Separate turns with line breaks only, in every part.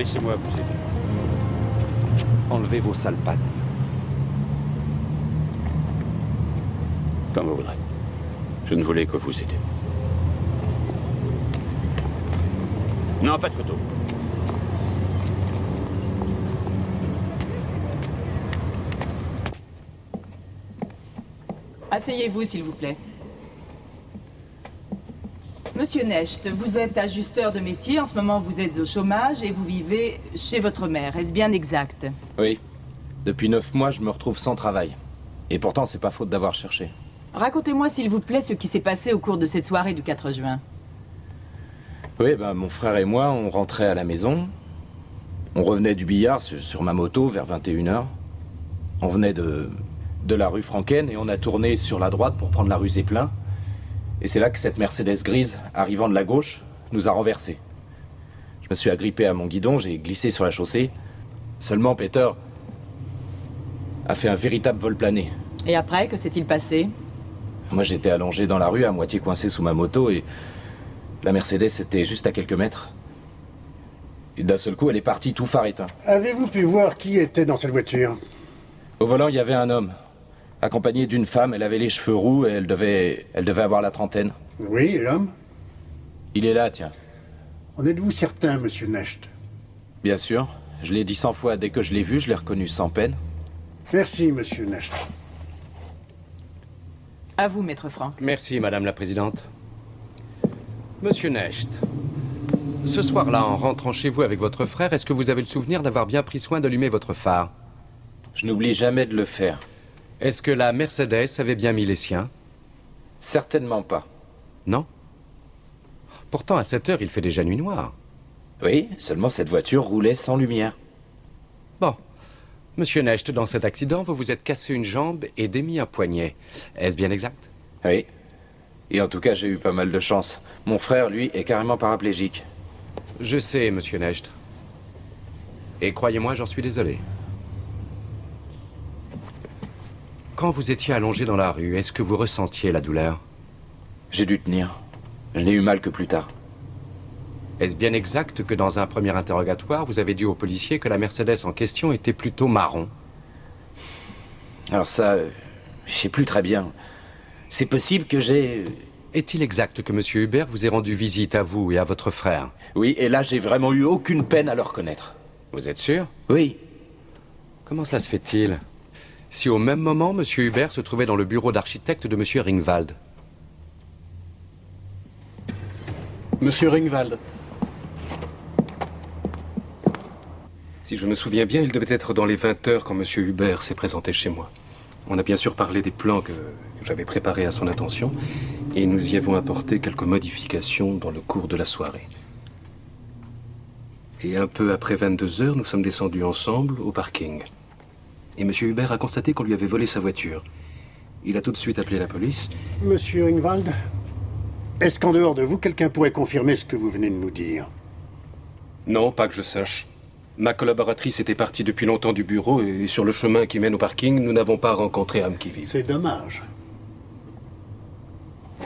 laissez-moi vous aider.
Enlevez vos sales pattes.
Comme vous voudrez. Je ne voulais que vous aider. Non, pas de photo.
Asseyez-vous, s'il vous plaît. Monsieur Necht, vous êtes ajusteur de métier. En ce moment, vous êtes au chômage et vous vivez chez votre mère. Est-ce bien exact?
Oui. Depuis 9 mois, je me retrouve sans travail. Et pourtant, c'est pas faute d'avoir cherché.
Racontez-moi, s'il vous plaît, ce qui s'est passé au cours de cette soirée du 4 juin.
Oui, ben, mon frère et moi, on rentrait à la maison. On revenait du billard sur ma moto vers 21h. On venait de la rue Franken et on a tourné sur la droite pour prendre la rue Zeppelin. Et c'est là que cette Mercedes grise, arrivant de la gauche, nous a renversés. Je me suis agrippé à mon guidon, j'ai glissé sur la chaussée. Seulement, Peter a fait un véritable vol plané.
Et après, que s'est-il passé?
Moi, j'étais allongé dans la rue, à moitié coincé sous ma moto, et la Mercedes était juste à quelques mètres. Et d'un seul coup, elle est partie tout phare éteint.
Avez-vous pu voir qui était dans cette voiture?
Au volant, il y avait un homme, accompagné d'une femme. Elle avait les cheveux roux et elle devait avoir la trentaine.
Oui, et l'homme?
Il est là, tiens.
En êtes-vous certain, monsieur Necht?
Bien sûr. Je l'ai dit 100 fois. Dès que je l'ai vu, je l'ai reconnu sans peine.
Merci, monsieur Necht.
À vous, maître Franck.
Merci, madame la présidente. Monsieur Necht, ce soir-là, en rentrant chez vous avec votre frère, est-ce que vous avez le souvenir d'avoir bien pris soin d'allumer votre phare?
Je n'oublie jamais de le faire.
Est-ce que la Mercedes avait bien mis les siens?
Certainement pas.
Non? Pourtant, à cette heure, il fait déjà nuit noire.
Oui, seulement cette voiture roulait sans lumière.
Bon. Monsieur Necht, dans cet accident, vous vous êtes cassé une jambe et démis un poignet. Est-ce bien exact?
Oui. Et en tout cas, j'ai eu pas mal de chance. Mon frère, lui, est carrément paraplégique.
Je sais, monsieur Necht. Et croyez-moi, j'en suis désolé. Quand vous étiez allongé dans la rue, est-ce que vous ressentiez la douleur?
J'ai dû tenir. Je n'ai eu mal que plus tard.
Est-ce bien exact que dans un premier interrogatoire, vous avez dit au policier que la Mercedes en question était plutôt marron?
Alors ça, je sais plus très bien. C'est possible que j'ai...
Est-il exact que monsieur Hubert vous ait rendu visite à vous et à votre frère?
Oui, et là, j'ai vraiment eu aucune peine à le reconnaître.
Vous êtes sûr?
Oui.
Comment cela se fait-il? Si au même moment, monsieur Hubert se trouvait dans le bureau d'architecte de monsieur Ringwald.
Monsieur Ringwald.
Si je me souviens bien, il devait être dans les 20 heures quand monsieur Hubert s'est présenté chez moi. On a bien sûr parlé des plans que j'avais préparés à son intention, et nous y avons apporté quelques modifications dans le cours de la soirée. Et un peu après 22 heures, nous sommes descendus ensemble au parking. Et monsieur Hubert a constaté qu'on lui avait volé sa voiture. Il a tout de suite appelé la police.
Monsieur Ringwald, est-ce qu'en dehors de vous, quelqu'un pourrait confirmer ce que vous venez de nous dire?
Non, pas que je sache. Ma collaboratrice était partie depuis longtemps du bureau et sur le chemin qui mène au parking, nous n'avons pas rencontré âme qui vive.
C'est dommage.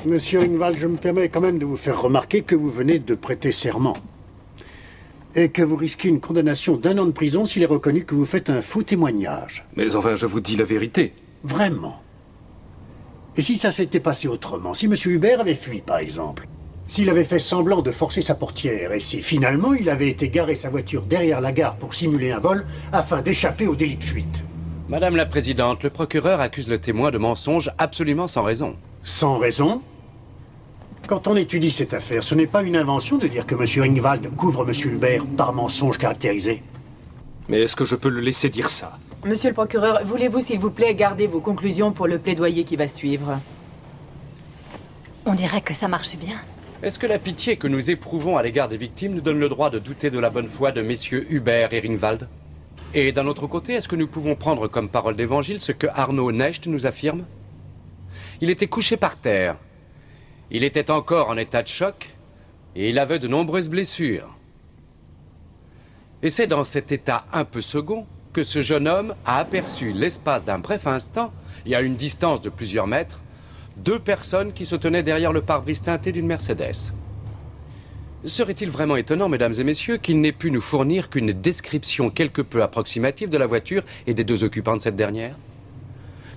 Monsieur Ringwald, je me permets quand même de vous faire remarquer que vous venez de prêter serment. Et que vous risquez une condamnation d'1 an de prison s'il est reconnu que vous faites un faux témoignage.
Mais enfin, je vous dis la vérité.
Vraiment? Et si ça s'était passé autrement? Si monsieur Hubert avait fui, par exemple? S'il avait fait semblant de forcer sa portière, et si finalement il avait été garer sa voiture derrière la gare pour simuler un vol, afin d'échapper au délit de fuite?
Madame la présidente, le procureur accuse le témoin de mensonge absolument sans raison.
Sans raison? Quand on étudie cette affaire, ce n'est pas une invention de dire que monsieur Ringwald couvre monsieur Hubert par mensonge caractérisé.
Mais est-ce que je peux le laisser dire ça?
Monsieur le procureur, voulez-vous, s'il vous plaît, garder vos conclusions pour le plaidoyer qui va suivre?
On dirait que ça marche bien.
Est-ce que la pitié que nous éprouvons à l'égard des victimes nous donne le droit de douter de la bonne foi de messieurs Hubert et Ringwald? Et d'un autre côté, est-ce que nous pouvons prendre comme parole d'évangile ce que Arnaud Necht nous affirme? Il était couché par terre. Il était encore en état de choc et il avait de nombreuses blessures. Et c'est dans cet état un peu second que ce jeune homme a aperçu l'espace d'un bref instant, et à une distance de plusieurs mètres, 2 personnes qui se tenaient derrière le pare-brise teinté d'une Mercedes. Serait-il vraiment étonnant, mesdames et messieurs, qu'il n'ait pu nous fournir qu'une description quelque peu approximative de la voiture et des deux occupants de cette dernière?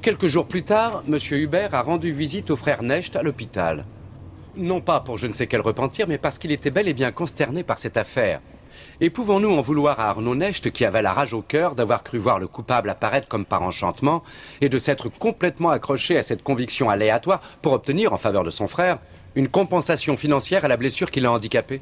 Quelques jours plus tard, M. Hubert a rendu visite au frère Necht à l'hôpital. Non pas pour je ne sais quel repentir, mais parce qu'il était bel et bien consterné par cette affaire. Et pouvons-nous en vouloir à Arnaud Necht, qui avait la rage au cœur d'avoir cru voir le coupable apparaître comme par enchantement, et de s'être complètement accroché à cette conviction aléatoire pour obtenir, en faveur de son frère, une compensation financière à la blessure qui l'a handicapé?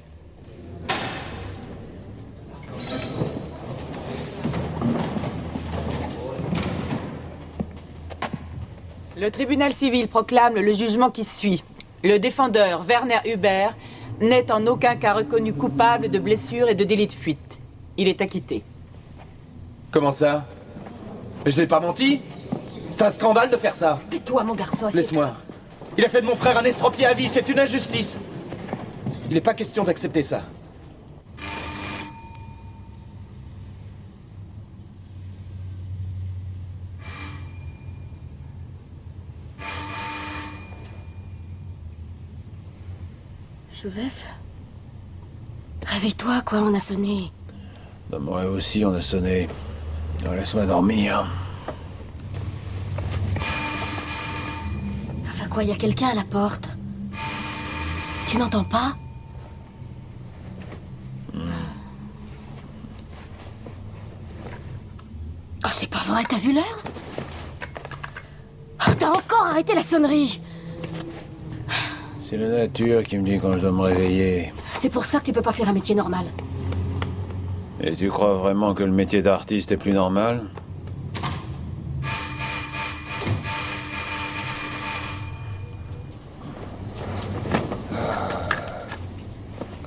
Le tribunal civil proclame le jugement qui suit. Le défendeur, Werner Hubert, n'est en aucun cas reconnu coupable de blessures et de délit de fuite. Il est acquitté.
Comment ça? Mais je n'ai pas menti? C'est un scandale de faire ça.
Tais-toi, mon garçon.
Laisse-moi. Il a fait de mon frère un estropié à vie, c'est une injustice. Il n'est pas question d'accepter ça.
Joseph? Réveille-toi, quoi, on a sonné.
Dans mon rêve aussi, on a sonné. Alors, laisse-moi dormir.
Enfin quoi, il y a quelqu'un à la porte. Tu n'entends pas? Oh, c'est pas vrai, t'as vu l'heure? Oh, t'as encore arrêté la sonnerie!
C'est la nature qui me dit quand je dois me réveiller.
C'est pour ça que tu peux pas faire un métier normal.
Et tu crois vraiment que le métier d'artiste est plus normal?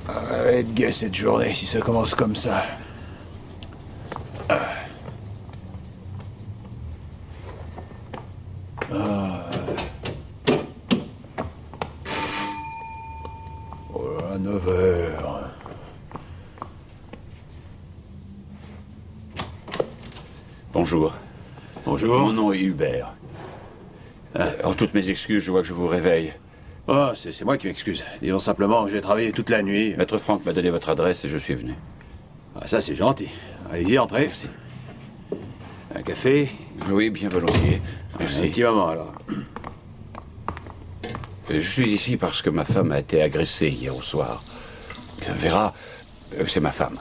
Elle va être gaie cette journée si ça commence comme ça. Oh là, 9 heures.
Bonjour.
Bonjour.
Mon nom est Hubert. En toutes mes excuses, je vois que je vous réveille.
Oh, c'est moi qui m'excuse. Disons simplement que j'ai travaillé toute la nuit.
Maître Franck m'a donné votre adresse et je suis venu.
Ah, ça, c'est gentil. Allez-y, entrez.
Merci.
Un café?
Oui, bien volontiers. Merci.
Un petit moment, alors.
Je suis ici parce que ma femme a été agressée hier au soir. Vera, c'est ma femme.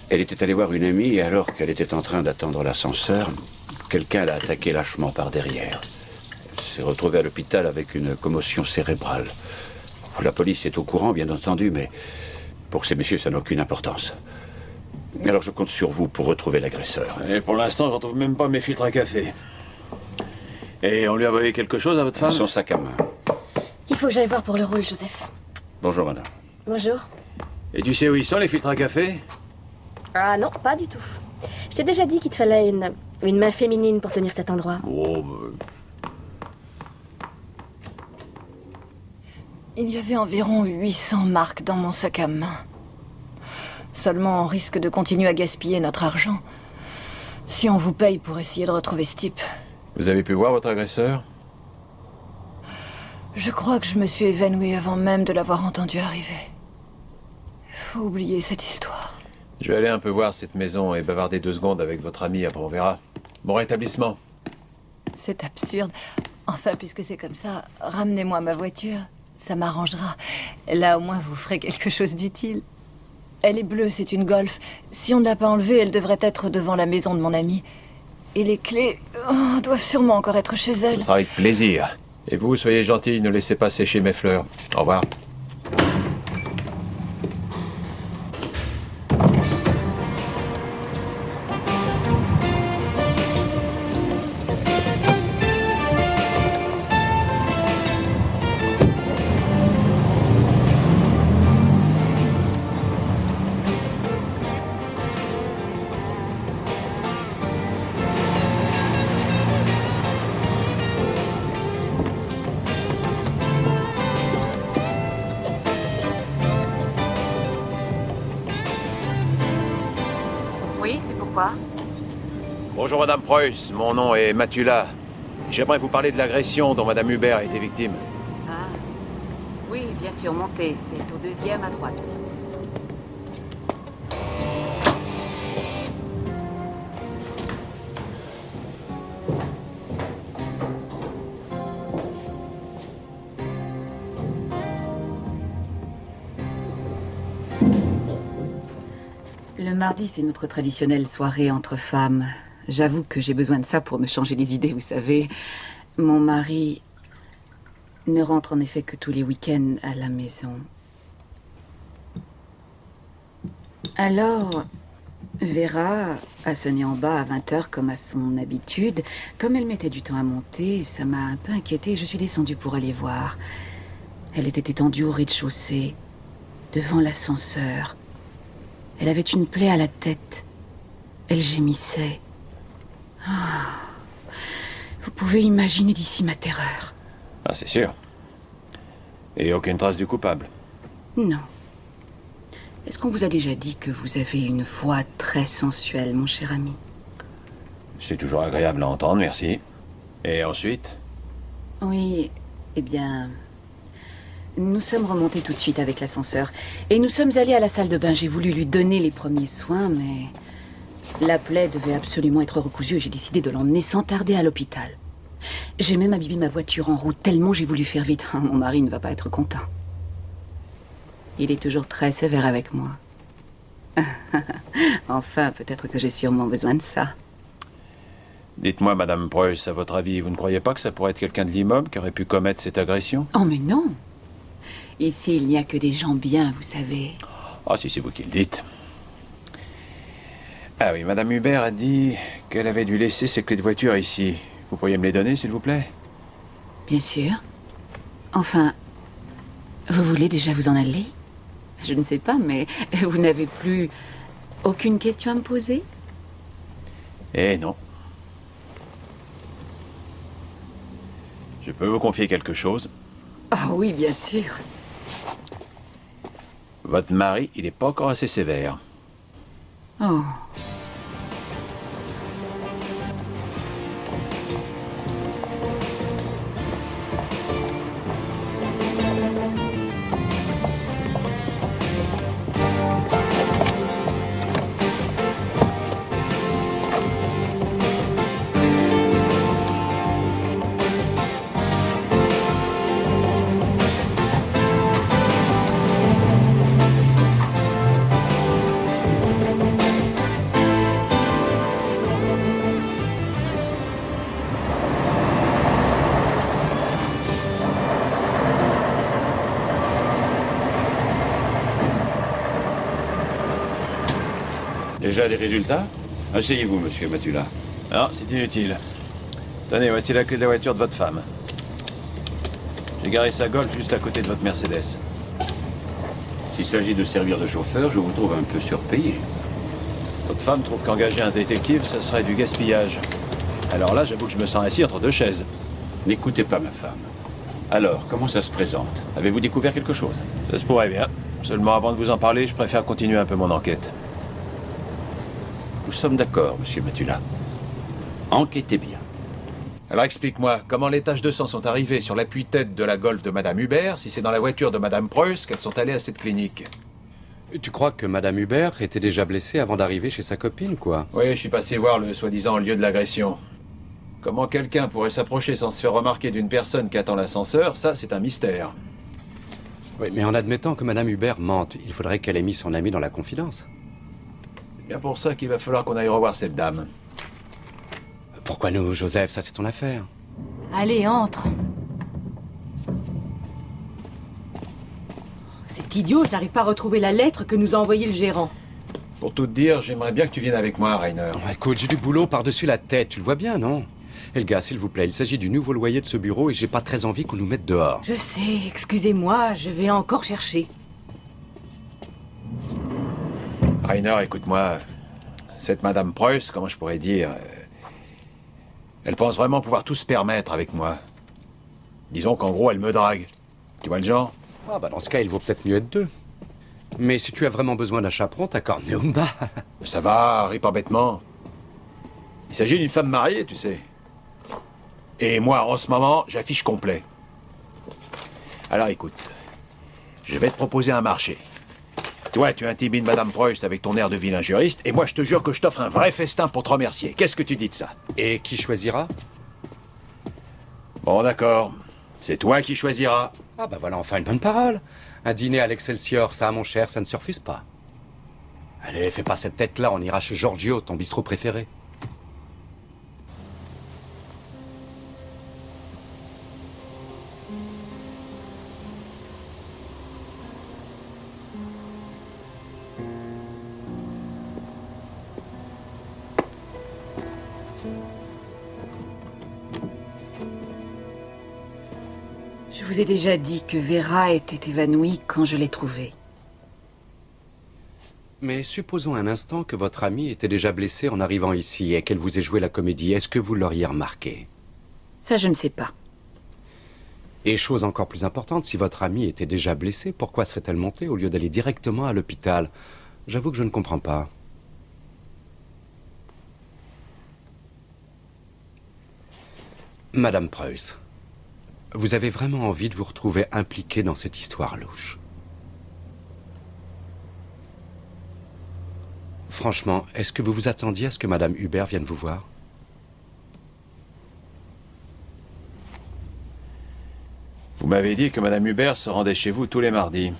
Elle était allée voir une amie et alors qu'elle était en train d'attendre l'ascenseur, quelqu'un l'a attaquée lâchement par derrière. Elle s'est retrouvée à l'hôpital avec une commotion cérébrale. La police est au courant, bien entendu, mais pour ces messieurs, ça n'a aucune importance. Alors je compte sur vous pour retrouver l'agresseur.
Et pour l'instant, je ne retrouve même pas mes filtres à café. Et on lui a volé quelque chose à votre femme?
Son sac à main.
Il faut que j'aille voir pour le rôle, Joseph.
Bonjour, madame.
Bonjour.
Et tu sais où ils sont, les filtres à café?
Ah non, pas du tout. Je t'ai déjà dit qu'il te fallait une main féminine pour tenir cet endroit.
Oh,
Il y avait environ 800 marques dans mon sac à main. Seulement, on risque de continuer à gaspiller notre argent si on vous paye pour essayer de retrouver ce type.
Vous avez pu voir votre agresseur?
Je crois que je me suis évanouie avant même de l'avoir entendu arriver. Faut oublier cette histoire.
Je vais aller un peu voir cette maison et bavarder 2 secondes avec votre ami, après on verra. Bon rétablissement.
C'est absurde. Enfin, puisque c'est comme ça, ramenez-moi ma voiture. Ça m'arrangera. Là, au moins, vous ferez quelque chose d'utile. Elle est bleue, c'est une Golf. Si on ne l'a pas enlevée, elle devrait être devant la maison de mon ami. Et les clés doivent sûrement encore être chez elle.
Ce sera avec plaisir. Et vous, soyez gentils, ne laissez pas sécher mes fleurs. Au revoir.
Oui, c'est pourquoi?
Bonjour Madame Preuss, mon nom est Matula. J'aimerais vous parler de l'agression dont Madame Hubert a été victime.
Ah. Oui,
Oui, bien sûr, montez. C'est au deuxième à droite. Le mardi, c'est notre traditionnelle soirée entre femmes. J'avoue que j'ai besoin de ça pour me changer les idées, vous savez. Mon mari ne rentre en effet que tous les week-ends à la maison. Alors, Vera a sonné en bas à 20h comme à son habitude. Comme elle mettait du temps à monter, ça m'a un peu inquiétée. Je suis descendue pour aller voir. Elle était étendue au rez-de-chaussée, devant l'ascenseur. Elle avait une plaie à la tête. Elle gémissait. Ah. Vous pouvez imaginer d'ici ma terreur.
Ah, c'est sûr. Et aucune trace du coupable.
Non. Est-ce qu'on vous a déjà dit que vous avez une voix très sensuelle, mon cher ami?
C'est toujours agréable à entendre, merci. Et ensuite?
Oui, eh bien... Nous sommes remontés tout de suite avec l'ascenseur. Et nous sommes allés à la salle de bain. J'ai voulu lui donner les premiers soins, mais... La plaie devait absolument être recousue et j'ai décidé de l'emmener sans tarder à l'hôpital. J'ai même abîmé ma voiture en route, tellement j'ai voulu faire vite. Mon mari ne va pas être content. Il est toujours très sévère avec moi. Enfin, peut-être que j'ai sûrement besoin de ça.
Dites-moi, Madame Preuss, à votre avis, vous ne croyez pas que ça pourrait être quelqu'un de l'immeuble qui aurait pu commettre cette agression?
Oh, mais non! Ici, il n'y a que des gens bien, vous savez.
Ah, si c'est vous qui le dites. Ah oui, Madame Hubert a dit qu'elle avait dû laisser ses clés de voiture ici. Vous pourriez me les donner, s'il vous plaît?
Bien sûr. Enfin, vous voulez déjà vous en aller? Je ne sais pas, mais vous n'avez plus aucune question à me poser?
Eh non. Je peux vous confier quelque chose?
Ah oui, bien sûr.
Votre mari, il n'est pas encore assez sévère.
Oh.
Déjà des résultats? Asseyez-vous, monsieur Matula.
Non, c'est inutile. Tenez, voici la clé de la voiture de votre femme. J'ai garé sa Golf juste à côté de votre Mercedes.
S'il s'agit de servir de chauffeur, je vous trouve un peu surpayé.
Votre femme trouve qu'engager un détective, ça serait du gaspillage. Alors là, j'avoue que je me sens assis entre deux chaises.
N'écoutez pas ma femme. Alors, comment ça se présente? Avez-vous découvert quelque chose?
Ça se pourrait bien. Seulement, avant de vous en parler, je préfère continuer un peu mon enquête.
Nous sommes d'accord, monsieur Matula. Enquêtez bien.
Alors explique-moi, comment les taches de sang sont arrivées sur l'appui-tête de la Golf de Madame Hubert, si c'est dans la voiture de Madame Preuss qu'elles sont allées à cette clinique?
Tu crois que Madame Hubert était déjà blessée avant d'arriver chez sa copine, quoi?
Oui, je suis passé voir le soi-disant lieu de l'agression. Comment quelqu'un pourrait s'approcher sans se faire remarquer d'une personne qui attend l'ascenseur, ça, c'est un mystère.
Oui, mais en admettant que Madame Hubert mente, il faudrait qu'elle ait mis son ami dans la confidence.
C'est bien pour ça qu'il va falloir qu'on aille revoir cette dame.
Pourquoi nous, Joseph? Ça, c'est ton affaire.
Allez, entre. C'est idiot, je n'arrive pas à retrouver la lettre que nous a envoyée le gérant.
Pour tout te dire, j'aimerais bien que tu viennes avec moi, Rainer.
Écoute, j'ai du boulot par-dessus la tête, tu le vois bien, non? Elga, s'il vous plaît, il s'agit du nouveau loyer de ce bureau et j'ai pas très envie qu'on nous mette dehors.
Je sais, excusez-moi, je vais encore chercher.
Rainer, écoute-moi. Cette Madame Preuss, comment je pourrais dire... Elle pense vraiment pouvoir tout se permettre avec moi. Disons qu'en gros, elle me drague. Tu vois le genre?
Ah bah dans ce cas, il vaut peut-être mieux être deux. Mais si tu as vraiment besoin d'un chaperon, t'as Corneumba.
Ça va, ris pas bêtement. Il s'agit d'une femme mariée, tu sais. Et moi, en ce moment, j'affiche complet. Alors écoute, Je vais te proposer un marché. Toi, tu intimides Madame Preuss avec ton air de vilain juriste, et moi, je te jure que je t'offre un vrai festin pour te remercier. Qu'est-ce que tu dis de ça?
Et qui choisira?
Bon, d'accord. C'est toi qui choisiras.
Ah bah voilà enfin une bonne parole. Un dîner à l'Excelsior, ça, mon cher, ça ne se refuse pas. Allez, fais pas cette tête-là, on ira chez Giorgio, ton bistrot préféré.
Je vous ai déjà dit que Vera était évanouie quand je l'ai trouvée.
Mais supposons un instant que votre amie était déjà blessée en arrivant ici et qu'elle vous ait joué la comédie. Est-ce que vous l'auriez remarqué?
Ça, je ne sais pas.
Et chose encore plus importante, si votre amie était déjà blessée, pourquoi serait-elle montée au lieu d'aller directement à l'hôpital? J'avoue que je ne comprends pas. Madame Preuss, vous avez vraiment envie de vous retrouver impliquée dans cette histoire louche? Franchement, est-ce que vous vous attendiez à ce que Madame Hubert vienne vous voir?
Vous m'avez dit que Madame Hubert se rendait chez vous tous les mardis.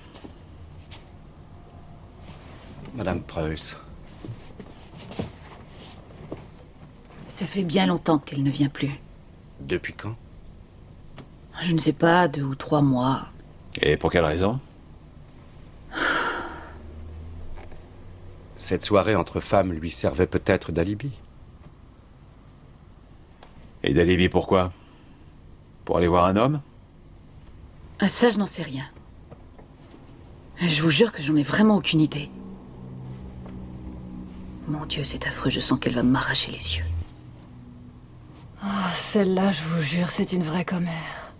Madame Preuss.
Ça fait bien longtemps qu'elle ne vient plus.
Depuis quand?
Je ne sais pas, 2 ou 3 mois.
Et pour quelle raison?
Cette soirée entre femmes lui servait peut-être d'alibi.
Et d'alibi pourquoi? Pour aller voir un homme?
Ah, ça, je n'en sais rien. Je vous jure que j'en ai vraiment aucune idée. Mon Dieu, c'est affreux, je sens qu'elle va m'arracher les yeux.
Oh, celle-là, je vous jure, c'est une vraie commère.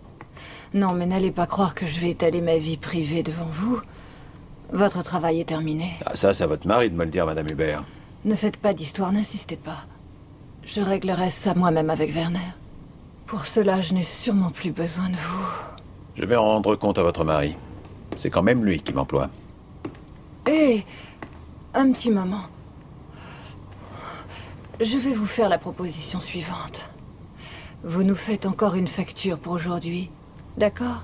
Non, mais n'allez pas croire que je vais étaler ma vie privée devant vous. Votre travail est terminé.
Ah, ça, c'est à votre mari de me le dire, Madame Hubert.
Ne faites pas d'histoire, n'insistez pas. Je réglerai ça moi-même avec Werner. Pour cela, je n'ai sûrement plus besoin de vous.
Je vais en rendre compte à votre mari. C'est quand même lui qui m'emploie.
Hé, un petit moment. Je vais vous faire la proposition suivante. Vous nous faites encore une facture pour aujourd'hui, d'accord?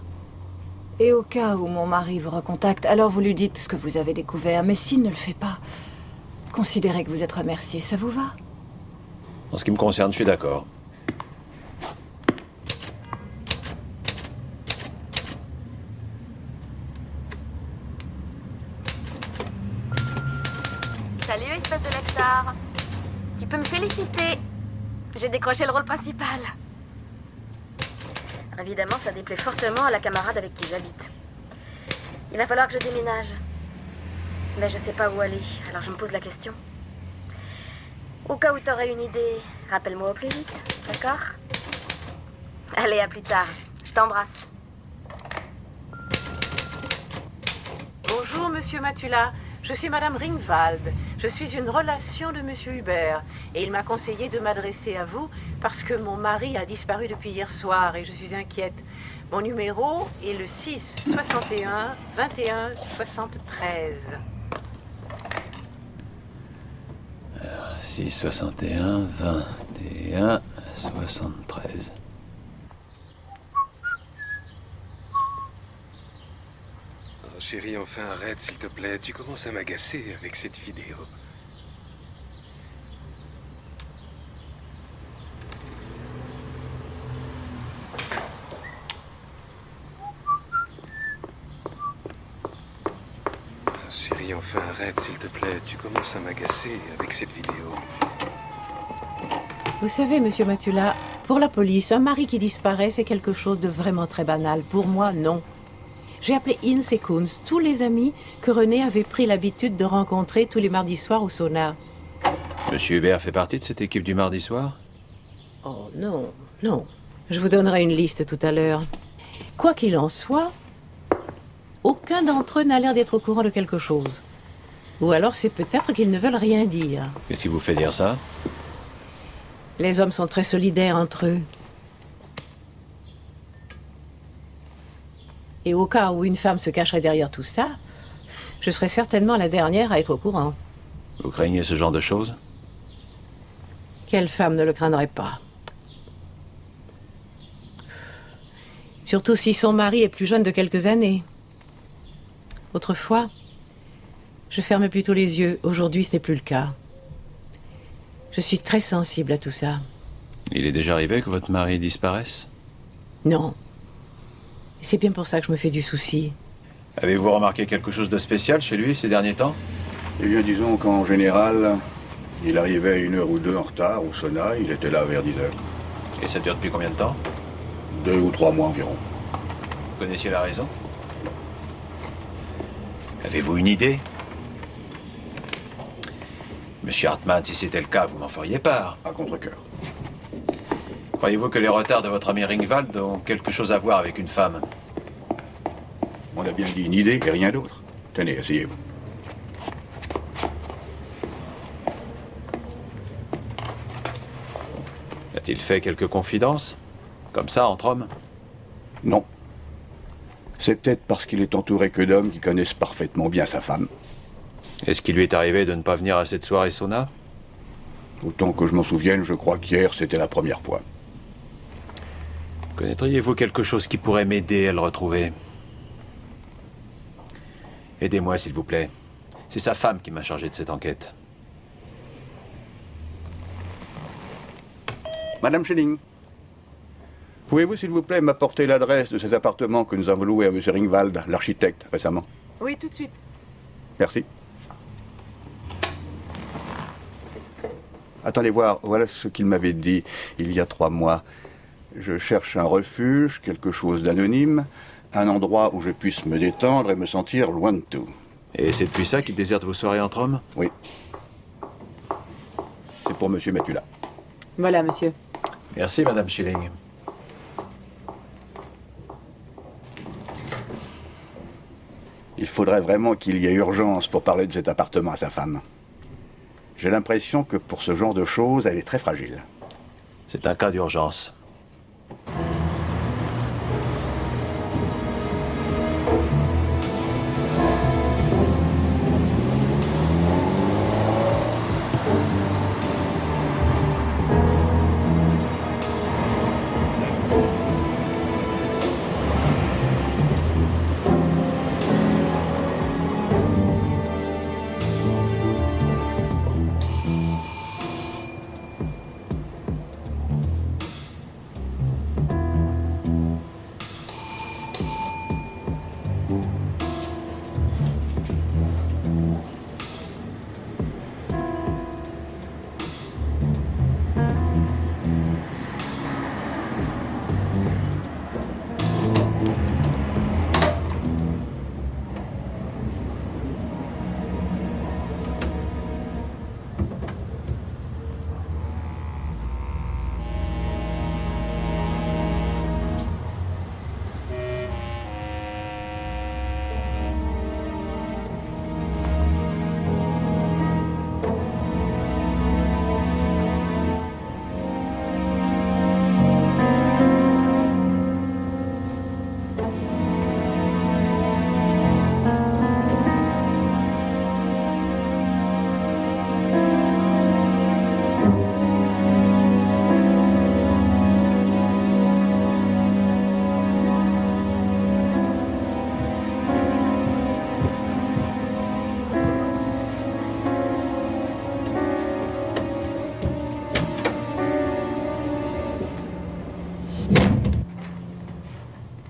Et au cas où mon mari vous recontacte, alors vous lui dites ce que vous avez découvert. Mais s'il ne le fait pas, considérez que vous êtes remercié. Ça vous va?
En ce qui me concerne, je suis d'accord.
Salut, espèce de lecteur. Tu peux me féliciter. J'ai décroché le rôle principal. Évidemment, ça déplaît fortement à la camarade avec qui j'habite. Il va falloir que je déménage. Mais je sais pas où aller, alors je me pose la question. Au cas où t'aurais une idée, rappelle-moi au plus vite, d'accord? Allez, à plus tard. Je t'embrasse.
Bonjour, Monsieur Matula. Je suis Madame Ringwald. Je suis une relation de Monsieur Hubert. Et il m'a conseillé de m'adresser à vous parce que mon mari a disparu depuis hier soir et je suis inquiète. Mon numéro est le 6 61 21 73.
6 61 21 73.
Oh, chérie, enfin arrête, s'il te plaît. Tu commences à m'agacer avec cette vidéo. Chérie, enfin arrête, s'il te plaît. Tu commences à m'agacer avec cette vidéo.
Vous savez, Monsieur Matula, pour la police, un mari qui disparaît, c'est quelque chose de vraiment très banal. Pour moi, non. J'ai appelé Inns et Kunz, tous les amis que René avait pris l'habitude de rencontrer tous les mardis soirs au sauna.
Monsieur Hubert fait partie de cette équipe du mardi soir?
Oh non, non. Je vous donnerai une liste tout à l'heure. Quoi qu'il en soit, aucun d'entre eux n'a l'air d'être au courant de quelque chose. Ou alors c'est peut-être qu'ils ne veulent rien dire.
Qu'est-ce qui vous fait dire ça?
Les hommes sont très solidaires entre eux. Et au cas où une femme se cacherait derrière tout ça, je serais certainement la dernière à être au courant.
Vous craignez ce genre de choses?
Quelle femme ne le craindrait pas? Surtout si son mari est plus jeune de quelques années. Autrefois, je fermais plutôt les yeux. Aujourd'hui, ce n'est plus le cas. Je suis très sensible à tout ça.
Il est déjà arrivé que votre mari disparaisse?
Non. C'est bien pour ça que je me fais du souci.
Avez-vous remarqué quelque chose de spécial chez lui ces derniers temps?
Eh bien, disons qu'en général, il arrivait 1 heure ou 2 en retard au sauna, il était là vers 10 heures.
Et ça dure depuis combien de temps?
2 ou 3 mois environ.
Vous connaissiez la raison? Avez-vous une idée? Monsieur Hartmann, si c'était le cas, vous m'en feriez part.
À contre-cœur.
Croyez-vous que les retards de votre ami Ringwald ont quelque chose à voir avec une femme?
On a bien dit une idée et rien d'autre. Tenez, asseyez-vous.
A-t-il fait quelques confidences? Comme ça, entre hommes?
Non. C'est peut-être parce qu'il est entouré que d'hommes qui connaissent parfaitement bien sa femme.
Est-ce qu'il lui est arrivé de ne pas venir à cette soirée sauna?
Autant que je m'en souvienne, je crois qu'hier, c'était la première fois.
Connaîtriez-vous quelque chose qui pourrait m'aider à le retrouver? Aidez-moi, s'il vous plaît. C'est sa femme qui m'a chargé de cette enquête.
Madame Schelling, pouvez-vous, s'il vous plaît, m'apporter l'adresse de cet appartement que nous avons loué à M. Ringwald, l'architecte, récemment?
Oui, tout de suite.
Merci. Attendez voir, voilà ce qu'il m'avait dit il y a 3 mois. Je cherche un refuge, quelque chose d'anonyme, un endroit où je puisse me détendre et me sentir loin de tout.
Et c'est depuis ça qu'il déserte vos soirées entre hommes?
Oui. C'est pour M. Matula.
Voilà, monsieur.
Merci, Madame Schilling.
Il faudrait vraiment qu'il y ait urgence pour parler de cet appartement à sa femme. J'ai l'impression que pour ce genre de choses, elle est très fragile.
C'est un cas d'urgence.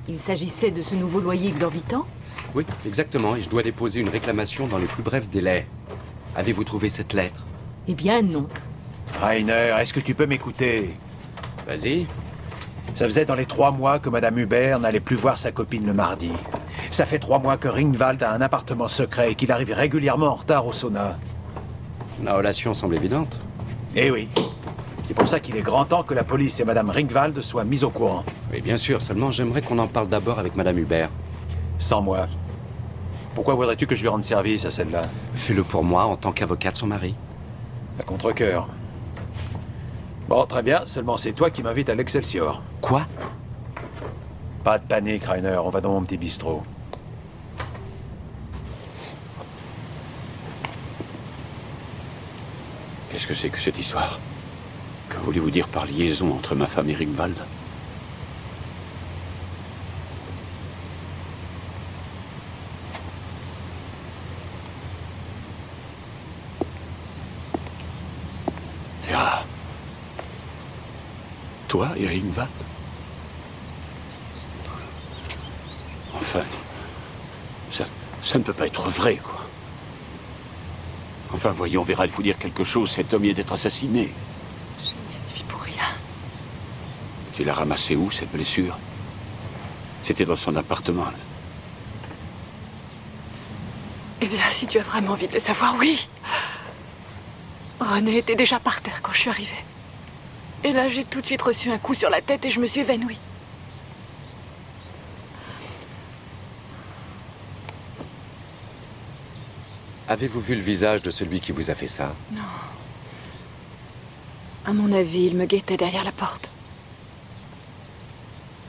Il s'agissait de ce nouveau loyer exorbitant?
Oui, exactement, et je dois déposer une réclamation dans les plus brefs délais. Avez-vous trouvé cette lettre?
Eh bien, non.
Rainer, est-ce que tu peux m'écouter?
Vas-y.
Ça faisait dans les 3 mois que Madame Hubert n'allait plus voir sa copine le mardi. Ça fait 3 mois que Ringwald a un appartement secret et qu'il arrive régulièrement en retard au sauna.
La relation semble évidente.
Eh oui. C'est pour ça qu'il est grand temps que la police et Madame Ringwald soient mises au courant.
Mais bien sûr, seulement j'aimerais qu'on en parle d'abord avec Madame Hubert.
Sans moi. Pourquoi voudrais-tu que je lui rende service à celle-là?
Fais-le pour moi en tant qu'avocat de son mari.
À contre-cœur. Bon, très bien, seulement c'est toi qui m'invites à l'Excelsior.
Quoi?
Pas de panique, Rainer. On va dans mon petit bistrot.
Qu'est-ce que c'est que cette histoire? Que voulez-vous dire par liaison entre ma femme et Ringwald? Vera. Toi et Ringwald? Enfin, ça ne peut pas être vrai, quoi. Enfin, voyons, Vera, il faut dire quelque chose. Cet homme vient d'être assassiné.
Je n'y suis pour rien.
Tu l'as ramassé où, cette blessure? C'était dans son appartement.
Eh bien, si tu as vraiment envie de le savoir, oui. René était déjà par terre quand je suis arrivée. Et là, j'ai tout de suite reçu un coup sur la tête et je me suis évanouie.
Avez-vous vu le visage de celui qui vous a fait ça?
Non. À mon avis, il me guettait derrière la porte.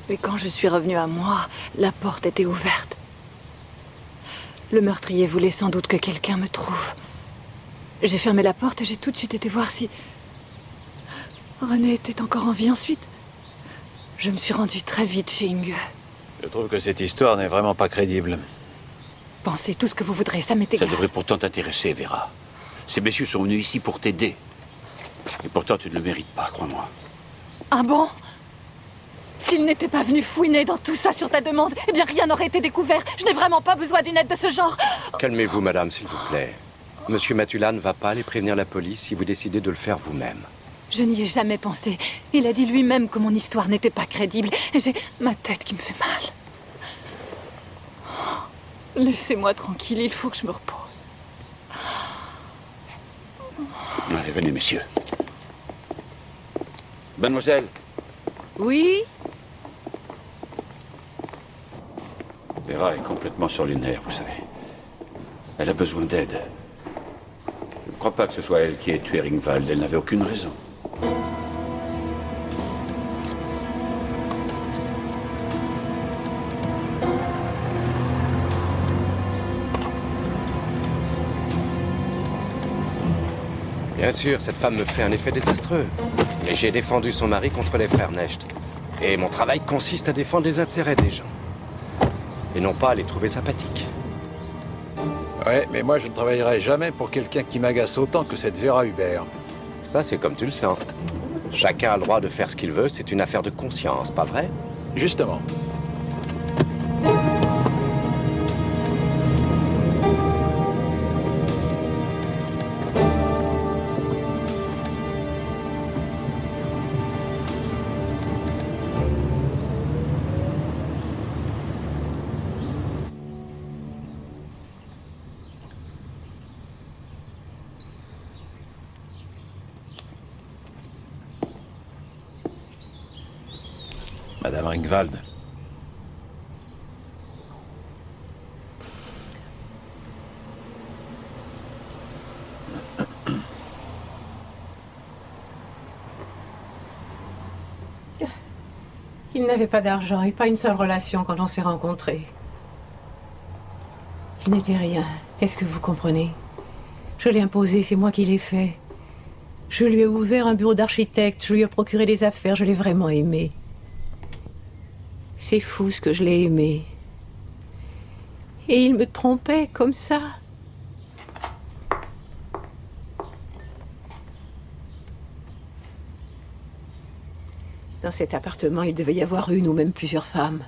Et quand je suis revenue à moi, la porte était ouverte. Le meurtrier voulait sans doute que quelqu'un me trouve. J'ai fermé la porte et j'ai tout de suite été voir si René était encore en vie ensuite. Je me suis rendue très vite chez Inge.
Je trouve que cette histoire n'est vraiment pas crédible.
Pensez tout ce que vous voudrez, ça m'est
Ça
égal.
devrait pourtant t'intéresser, Vera. Ces messieurs sont venus ici pour t'aider. Et pourtant, tu ne le mérites pas, crois-moi.
Ah bon? S'il n'était pas venu fouiner dans tout ça sur ta demande, eh bien rien n'aurait été découvert. Je n'ai vraiment pas besoin d'une aide de ce genre.
Calmez-vous, madame, s'il vous plaît. Monsieur Matula ne va pas aller prévenir la police si vous décidez de le faire vous-même.
Je n'y ai jamais pensé. Il a dit lui-même que mon histoire n'était pas crédible. Et j'ai ma tête qui me fait mal. Laissez-moi tranquille, il faut que je me repose.
Allez, venez, messieurs. Mademoiselle.
Oui?
Vera est complètement sur les nerfs, vous savez. Elle a besoin d'aide. Je ne crois pas que ce soit elle qui ait tué Ringwald. Elle n'avait aucune raison.
Bien sûr, cette femme me fait un effet désastreux. Mais j'ai défendu son mari contre les frères Necht. Et mon travail consiste à défendre les intérêts des gens. Et non pas à les trouver sympathiques.
Ouais, mais moi je ne travaillerai jamais pour quelqu'un qui m'agace autant que cette Vera Hubert.
Ça, c'est comme tu le sens. Chacun a le droit de faire ce qu'il veut, c'est une affaire de conscience, pas vrai?
Justement. Madame Ringwald.
Il n'avait pas d'argent et pas une seule relation quand on s'est rencontrés. Il n'était rien. Est-ce que vous comprenez? Je l'ai imposé, c'est moi qui l'ai fait. Je lui ai ouvert un bureau d'architecte, je lui ai procuré des affaires, je l'ai vraiment aimé. C'est fou ce que je l'ai aimé. Et il me trompait comme ça. Dans cet appartement, il devait y avoir une ou même plusieurs femmes.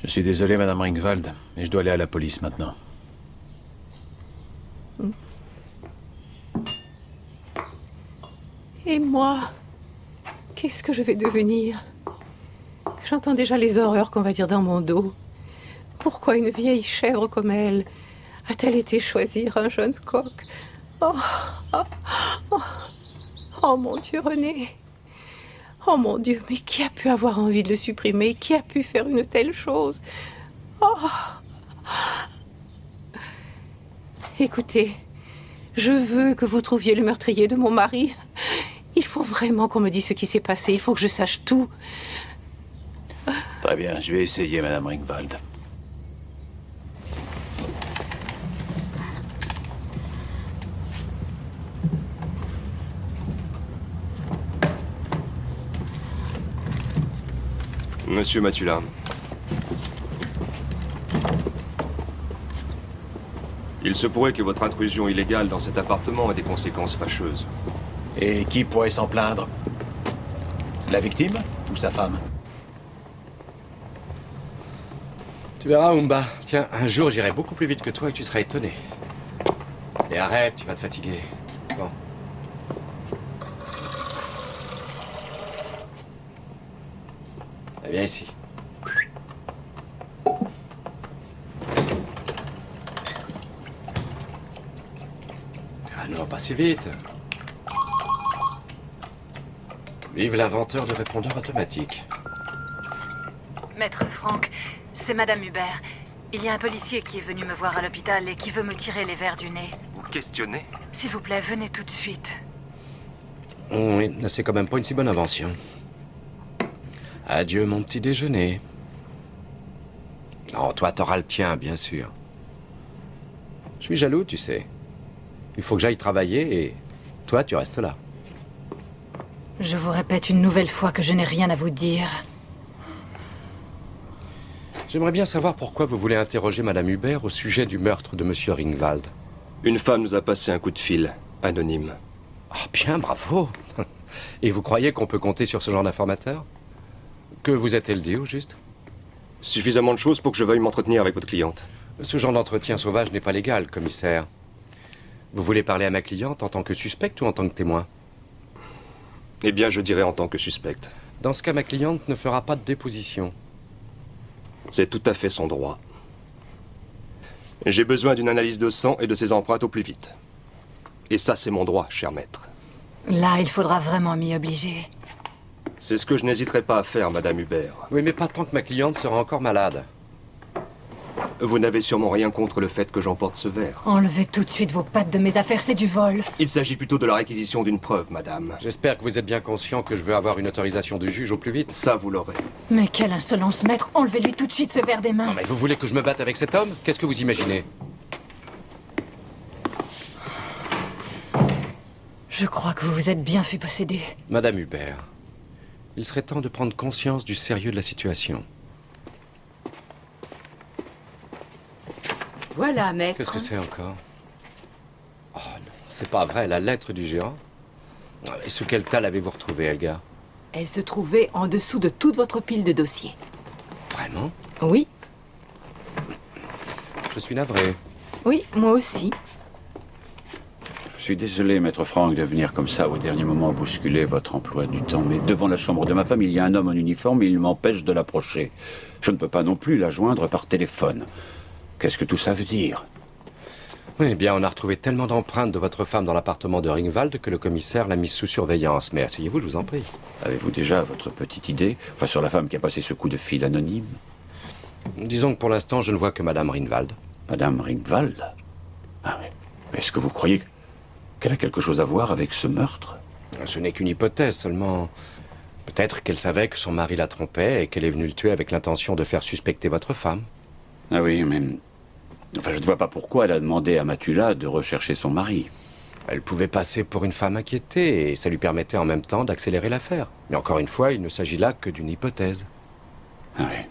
Je suis désolé, Madame Ringwald, mais je dois aller à la police maintenant.
Et moi, qu'est-ce que je vais devenir? J'entends déjà les horreurs qu'on va dire dans mon dos. Pourquoi une vieille chèvre comme elle a-t-elle été choisir un jeune coq? Oh, oh, oh, oh mon Dieu, René. Oh mon Dieu, mais qui a pu avoir envie de le supprimer? Qui a pu faire une telle chose? Oh. Écoutez, je veux que vous trouviez le meurtrier de mon mari. Il faut vraiment qu'on me dise ce qui s'est passé. Il faut que je sache tout.
Très bien, je vais essayer, Madame Ringwald.
Monsieur Matula. Il se pourrait que votre intrusion illégale dans cet appartement ait des conséquences fâcheuses.
Et qui pourrait s'en plaindre? La victime ou sa femme?
Tu verras, Umba. Tiens, un jour, j'irai beaucoup plus vite que toi et tu seras étonné. Et arrête, tu vas te fatiguer. Bon. Viens ici. Ah non, pas si vite. Vive l'inventeur de répondeurs automatiques.
Maître Franck, c'est Madame Hubert. Il y a un policier qui est venu me voir à l'hôpital et qui veut me tirer les verres du nez.
Vous questionnez?
S'il vous plaît, venez tout de suite.
Oui, c'est quand même pas une si bonne invention. Adieu, mon petit déjeuner. Non, toi, t'auras le tien, bien sûr. Je suis jaloux, tu sais. Il faut que j'aille travailler et toi, tu restes là.
Je vous répète une nouvelle fois que je n'ai rien à vous dire.
J'aimerais bien savoir pourquoi vous voulez interroger Madame Hubert au sujet du meurtre de Monsieur Ringwald.
Une femme nous a passé un coup de fil, anonyme.
Ah, bien, bravo. Et vous croyez qu'on peut compter sur ce genre d'informateur? Que vous a-t-elle dit, au juste?
Suffisamment de choses pour que je veuille m'entretenir avec votre cliente.
Ce genre d'entretien sauvage n'est pas légal, commissaire. Vous voulez parler à ma cliente en tant que suspecte ou en tant que témoin?
Eh bien, je dirais en tant que suspecte.
Dans ce cas, ma cliente ne fera pas de déposition.
C'est tout à fait son droit. J'ai besoin d'une analyse de sang et de ses empreintes au plus vite. Et ça, c'est mon droit, cher maître.
Là, il faudra vraiment m'y obliger.
C'est ce que je n'hésiterai pas à faire, Madame Hubert.
Oui, mais pas tant que ma cliente sera encore malade.
Vous n'avez sûrement rien contre le fait que j'emporte ce verre.
Enlevez tout de suite vos pattes de mes affaires, c'est du vol.
Il s'agit plutôt de la réquisition d'une preuve, madame.
J'espère que vous êtes bien conscient que je veux avoir une autorisation du juge au plus vite.
Ça, vous l'aurez.
Mais quelle insolence, maître. Enlevez-lui tout de suite ce verre des mains.
Non, mais vous voulez que je me batte avec cet homme? Qu'est-ce que vous imaginez?
Je crois que vous vous êtes bien fait posséder.
Madame Hubert, il serait temps de prendre conscience du sérieux de la situation.
Voilà, maître.
Qu'est-ce que c'est encore? Oh non, c'est pas vrai, la lettre du géant? Et sous quel tas l'avez-vous retrouvée, Elga?
Elle se trouvait en dessous de toute votre pile de dossiers.
Vraiment?
Oui.
Je suis navré.
Oui, moi aussi.
Je suis désolé, maître Franck, de venir comme ça au dernier moment bousculer votre emploi du temps, mais devant la chambre de ma femme, il y a un homme en uniforme et il m'empêche de l'approcher. Je ne peux pas non plus la joindre par téléphone. Qu'est-ce que tout ça veut dire?
Oui, eh bien, on a retrouvé tellement d'empreintes de votre femme dans l'appartement de Ringwald que le commissaire l'a mise sous surveillance. Mais asseyez-vous, je vous en prie.
Avez-vous déjà votre petite idée, enfin, sur la femme qui a passé ce coup de fil anonyme?
Disons que pour l'instant, je ne vois que Madame Ringwald.
Madame Ringwald? Ah oui. Est-ce que vous croyez qu'elle a quelque chose à voir avec ce meurtre?
Ce n'est qu'une hypothèse, seulement... Peut-être qu'elle savait que son mari la trompait et qu'elle est venue le tuer avec l'intention de faire suspecter votre femme.
Ah oui, mais... Enfin, je ne vois pas pourquoi elle a demandé à Matula de rechercher son mari.
Elle pouvait passer pour une femme inquiétée et ça lui permettait en même temps d'accélérer l'affaire. Mais encore une fois, il ne s'agit là que d'une hypothèse.
Ah oui.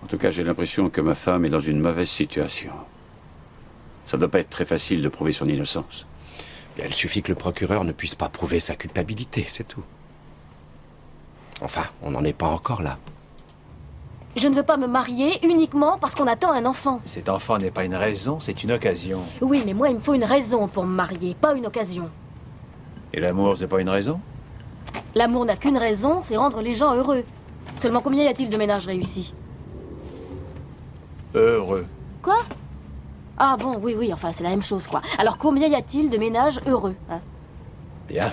En tout cas, j'ai l'impression que ma femme est dans une mauvaise situation. Ça ne doit pas être très facile de prouver son innocence.
Bien, il suffit que le procureur ne puisse pas prouver sa culpabilité, c'est tout. Enfin, on n'en est pas encore là.
Je ne veux pas me marier uniquement parce qu'on attend un enfant.
Cet enfant n'est pas une raison, c'est une occasion.
Oui, mais moi, il me faut une raison pour me marier, pas une occasion.
Et l'amour, c'est pas une raison?
L'amour n'a qu'une raison, c'est rendre les gens heureux. Seulement combien y a-t-il de ménages réussis?
Heureux.
Quoi? Ah bon, oui, enfin, c'est la même chose, quoi. Alors combien y a-t-il de ménages heureux, hein?
Bien.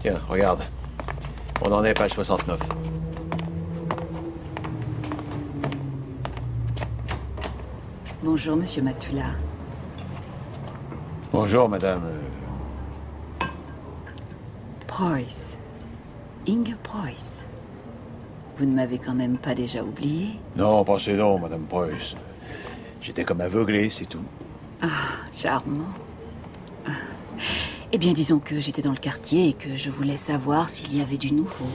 Tiens, regarde. On en est page 69.
Bonjour, monsieur Matula.
Bonjour, madame.
Preuss. Inge Preuss. Vous ne m'avez quand même pas déjà oublié?
Non, pensez non, Madame Preuss. J'étais comme aveuglé, c'est tout.
Ah, charmant. Ah. Eh bien, disons que j'étais dans le quartier et que je voulais savoir s'il y avait du nouveau.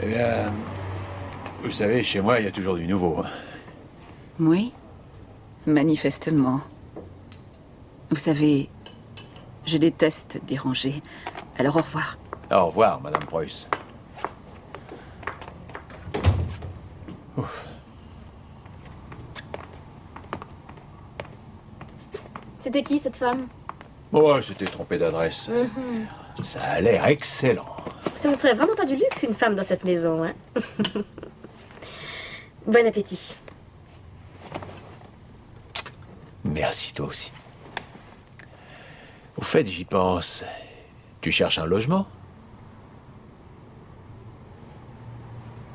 Eh bien, vous savez, chez moi, il y a toujours du nouveau.
Oui, manifestement. Vous savez, je déteste déranger. Alors au revoir.
Au revoir, Madame Preuss. Ouf.
C'était qui, cette femme?
Oh, j'étais trompé d'adresse. Ça a l'air excellent.
Ça ne serait vraiment pas du luxe, une femme dans cette maison, hein? Bon appétit.
Merci, toi aussi. Au fait, j'y pense. Tu cherches un logement?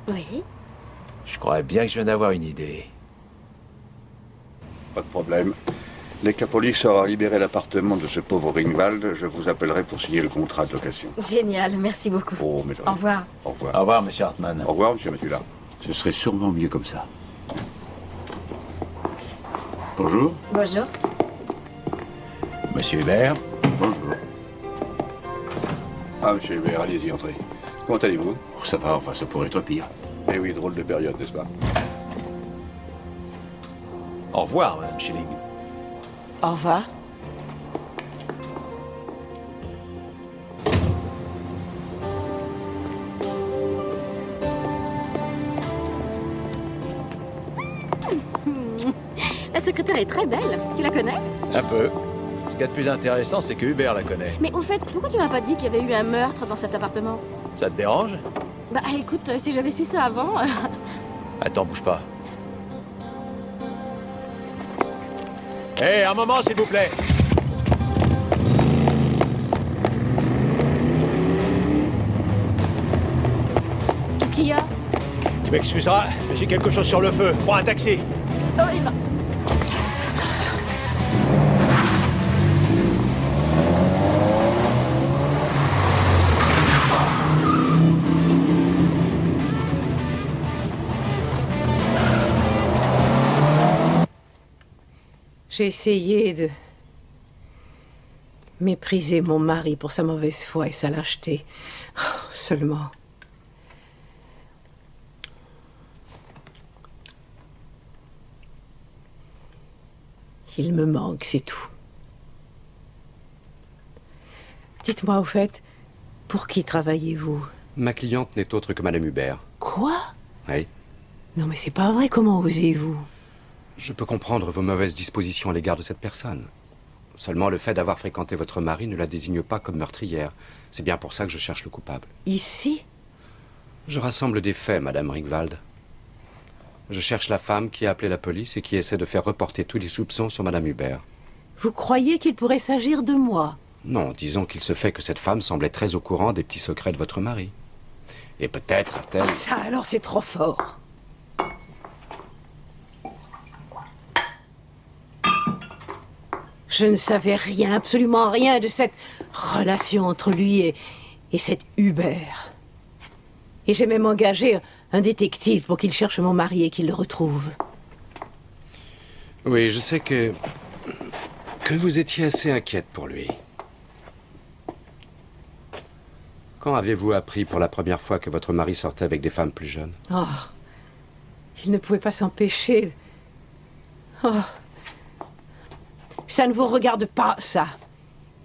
Oui.
Je crois bien que je viens d'avoir une idée.
Pas de problème. Dès que la police aura libéré l'appartement de ce pauvre Ringwald, je vous appellerai pour signer le contrat de location.
Génial, merci beaucoup.
Oh, mais
Au revoir.
Au revoir.
Au revoir, Monsieur Hartmann.
Au revoir, Monsieur Matula.
Ce serait sûrement mieux comme ça. Bonjour.
Bonjour.
Monsieur Hubert.
Bonjour.
Ah, Monsieur Hubert, allez-y, entrez. Comment allez-vous?
Oh, ça va, enfin, ça pourrait être pire.
Eh oui, drôle de période, n'est-ce pas?
Au revoir, Madame Schilling.
Au revoir.
La secrétaire est très belle. Tu la connais?
Un peu. Ce qu'il y a de plus intéressant, c'est que Hubert la connaît.
Mais au fait, pourquoi tu m'as pas dit qu'il y avait eu un meurtre dans cet appartement?
Ça te dérange?
Bah écoute, si j'avais su ça avant...
Attends, bouge pas. Hé, un moment, s'il vous plaît.
Qu'est-ce qu'il y a?
Tu m'excuseras, mais j'ai quelque chose sur le feu. Prends un taxi.
Oh, il m'a...
J'ai essayé de mépriser mon mari pour sa mauvaise foi et sa lâcheté. Oh, seulement... Il me manque, c'est tout. Dites-moi, au fait, pour qui travaillez-vous?
Ma cliente n'est autre que Madame Hubert.
Quoi?
Oui.
Non, mais c'est pas vrai, comment osez-vous?
Je peux comprendre vos mauvaises dispositions à l'égard de cette personne. Seulement, le fait d'avoir fréquenté votre mari ne la désigne pas comme meurtrière. C'est bien pour ça que je cherche le coupable.
Ici?
Je rassemble des faits, Madame Ringwald. Je cherche la femme qui a appelé la police et qui essaie de faire reporter tous les soupçons sur Madame Hubert.
Vous croyez qu'il pourrait s'agir de moi?
Non, disons qu'il se fait que cette femme semblait très au courant des petits secrets de votre mari. Et peut-être a-t-elle...
Ah, ça, alors c'est trop fort. Je ne savais rien, absolument rien de cette relation entre lui et cet Hubert. Et j'ai même engagé un détective pour qu'il cherche mon mari et qu'il le retrouve.
Oui, je sais que vous étiez assez inquiète pour lui. Quand avez-vous appris pour la première fois que votre mari sortait avec des femmes plus jeunes?
Oh, il ne pouvait pas s'empêcher. Oh. Ça ne vous regarde pas, ça.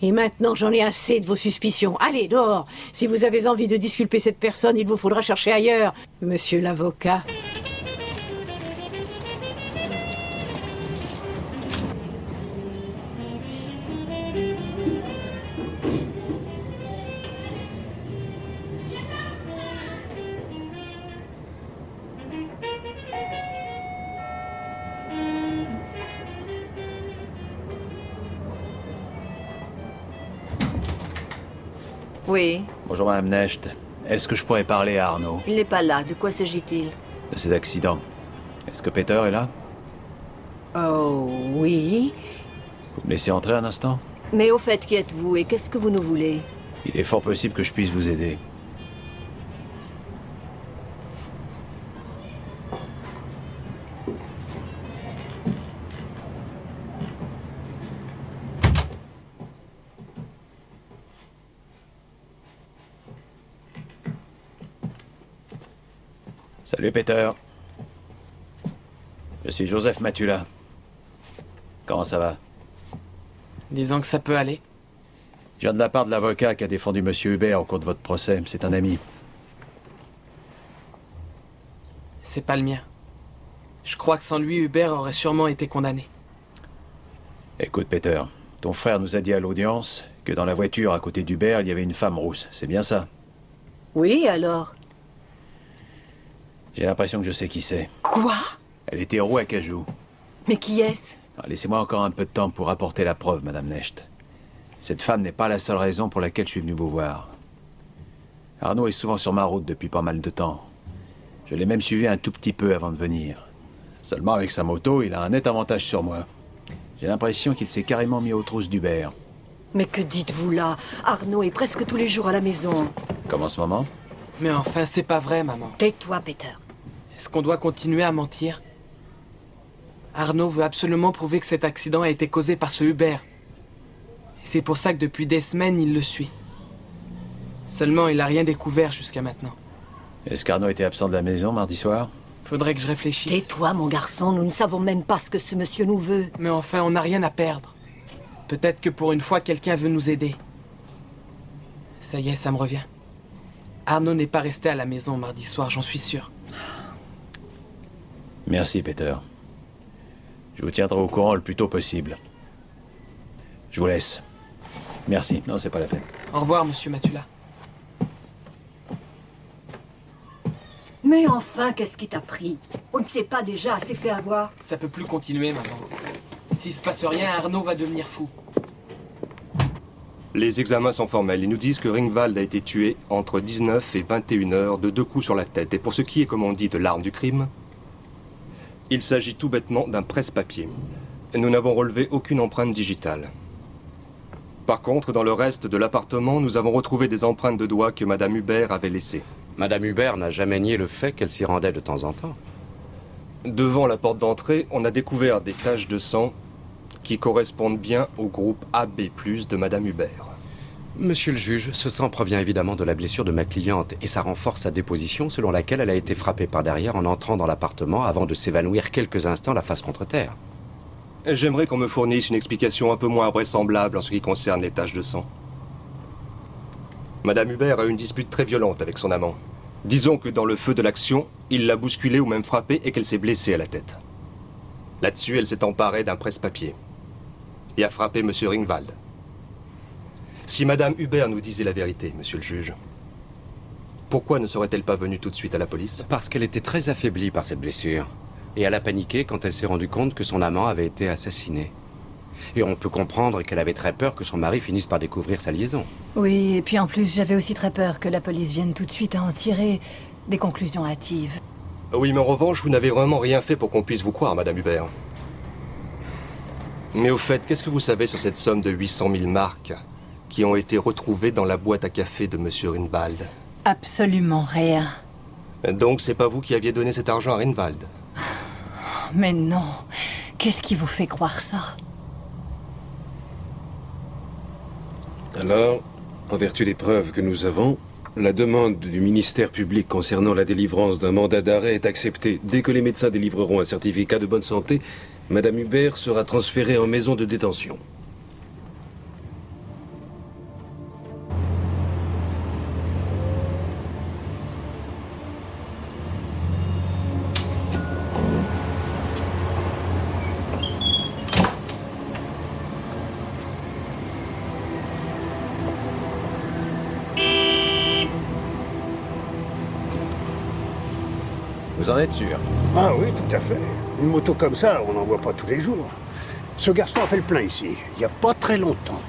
Et maintenant, j'en ai assez de vos suspicions. Allez, dehors. Si vous avez envie de disculper cette personne, il vous faudra chercher ailleurs, monsieur l'avocat.
Oui.
Bonjour, Madame Necht. Est-ce que je pourrais parler à Arnaud?
Il n'est pas là. De quoi s'agit-il?
De cet accident. Est-ce que Peter est là?
Oh, oui.
Vous me laissez entrer un instant?
Mais au fait, qui êtes-vous et qu'est-ce que vous nous voulez?
Il est fort possible que je puisse vous aider. Salut, Peter. Je suis Joseph Matula. Comment ça va?
Disons que ça peut aller.
Je viens de la part de l'avocat qui a défendu Monsieur Hubert au cours de votre procès. C'est un ami.
C'est pas le mien. Je crois que sans lui, Hubert aurait sûrement été condamné.
Écoute, Peter, ton frère nous a dit à l'audience que dans la voiture à côté d'Hubert, il y avait une femme rousse. C'est bien ça?
Oui, alors?
J'ai l'impression que je sais qui c'est.
Quoi?
Elle était roue à cajou.
Mais qui est-ce?
Laissez-moi encore un peu de temps pour apporter la preuve, Madame Necht. Cette femme n'est pas la seule raison pour laquelle je suis venu vous voir. Arnaud est souvent sur ma route depuis pas mal de temps. Je l'ai même suivi un tout petit peu avant de venir. Seulement avec sa moto, il a un net avantage sur moi. J'ai l'impression qu'il s'est carrément mis aux trousses d'Hubert.
Mais que dites-vous là? Arnaud est presque tous les jours à la maison.
Comme en ce moment?
Mais enfin, c'est pas vrai, maman.
Tais-toi, Peter.
Est-ce qu'on doit continuer à mentir? Arnaud veut absolument prouver que cet accident a été causé par ce Hubert. Et c'est pour ça que depuis des semaines, il le suit. Seulement, il a rien découvert jusqu'à maintenant.
Est-ce qu'Arnaud était absent de la maison mardi soir?
Faudrait que je réfléchisse.
Tais-toi, mon garçon, nous ne savons même pas ce que ce monsieur nous veut.
Mais enfin, on n'a rien à perdre. Peut-être que pour une fois, quelqu'un veut nous aider. Ça y est, ça me revient. Arnaud n'est pas resté à la maison mardi soir, j'en suis sûr.
Merci, Peter. Je vous tiendrai au courant le plus tôt possible. Je vous laisse. Merci. Non, c'est pas la peine.
Au revoir, monsieur Matula.
Mais enfin, qu'est-ce qui t'a pris? On ne s'est pas déjà assez fait avoir?
Ça peut plus continuer, maman. S'il se passe rien, Arnaud va devenir fou.
Les examens sont formels. Ils nous disent que Ringwald a été tué entre 19 et 21 heures de 2 coups sur la tête. Et pour ce qui est, comme on dit, de l'arme du crime, il s'agit tout bêtement d'un presse-papier. Nous n'avons relevé aucune empreinte digitale. Par contre, dans le reste de l'appartement, nous avons retrouvé des empreintes de doigts que Madame Hubert avait laissées.
Madame Hubert n'a jamais nié le fait qu'elle s'y rendait de temps en temps.
Devant la porte d'entrée, on a découvert des taches de sang qui correspondent bien au groupe AB+, de Madame Hubert.
Monsieur le juge, ce sang provient évidemment de la blessure de ma cliente et ça renforce sa déposition selon laquelle elle a été frappée par derrière en entrant dans l'appartement avant de s'évanouir quelques instants la face contre terre.
J'aimerais qu'on me fournisse une explication un peu moins vraisemblable en ce qui concerne les taches de sang. Madame Hubert a eu une dispute très violente avec son amant. Disons que dans le feu de l'action, il l'a bousculée ou même frappée et qu'elle s'est blessée à la tête. Là-dessus, elle s'est emparée d'un presse-papier et a frappé Monsieur Ringwald. Si Madame Hubert nous disait la vérité, monsieur le juge, pourquoi ne serait-elle pas venue tout de suite à la police?
Parce qu'elle était très affaiblie par cette blessure. Et elle a paniqué quand elle s'est rendue compte que son amant avait été assassiné. Et on peut comprendre qu'elle avait très peur que son mari finisse par découvrir sa liaison.
Oui, et puis en plus, j'avais aussi très peur que la police vienne tout de suite à en tirer des conclusions hâtives.
Oui, mais en revanche, vous n'avez vraiment rien fait pour qu'on puisse vous croire, Madame Hubert. Mais au fait, qu'est-ce que vous savez sur cette somme de 800 000 marks qui ont été retrouvées dans la boîte à café de Monsieur Ringwald?
Absolument rien.
Donc, c'est pas vous qui aviez donné cet argent à Ringwald?
Mais non. Qu'est-ce qui vous fait croire ça?
Alors, en vertu des preuves que nous avons, la demande du ministère public concernant la délivrance d'un mandat d'arrêt est acceptée. Dès que les médecins délivreront un certificat de bonne santé, Madame Hubert sera transférée en maison de détention.
Vous en êtes sûr?
Ah oui, tout à fait. Une moto comme ça, on n'en voit pas tous les jours. Ce garçon a fait le plein ici, il n'y a pas très longtemps.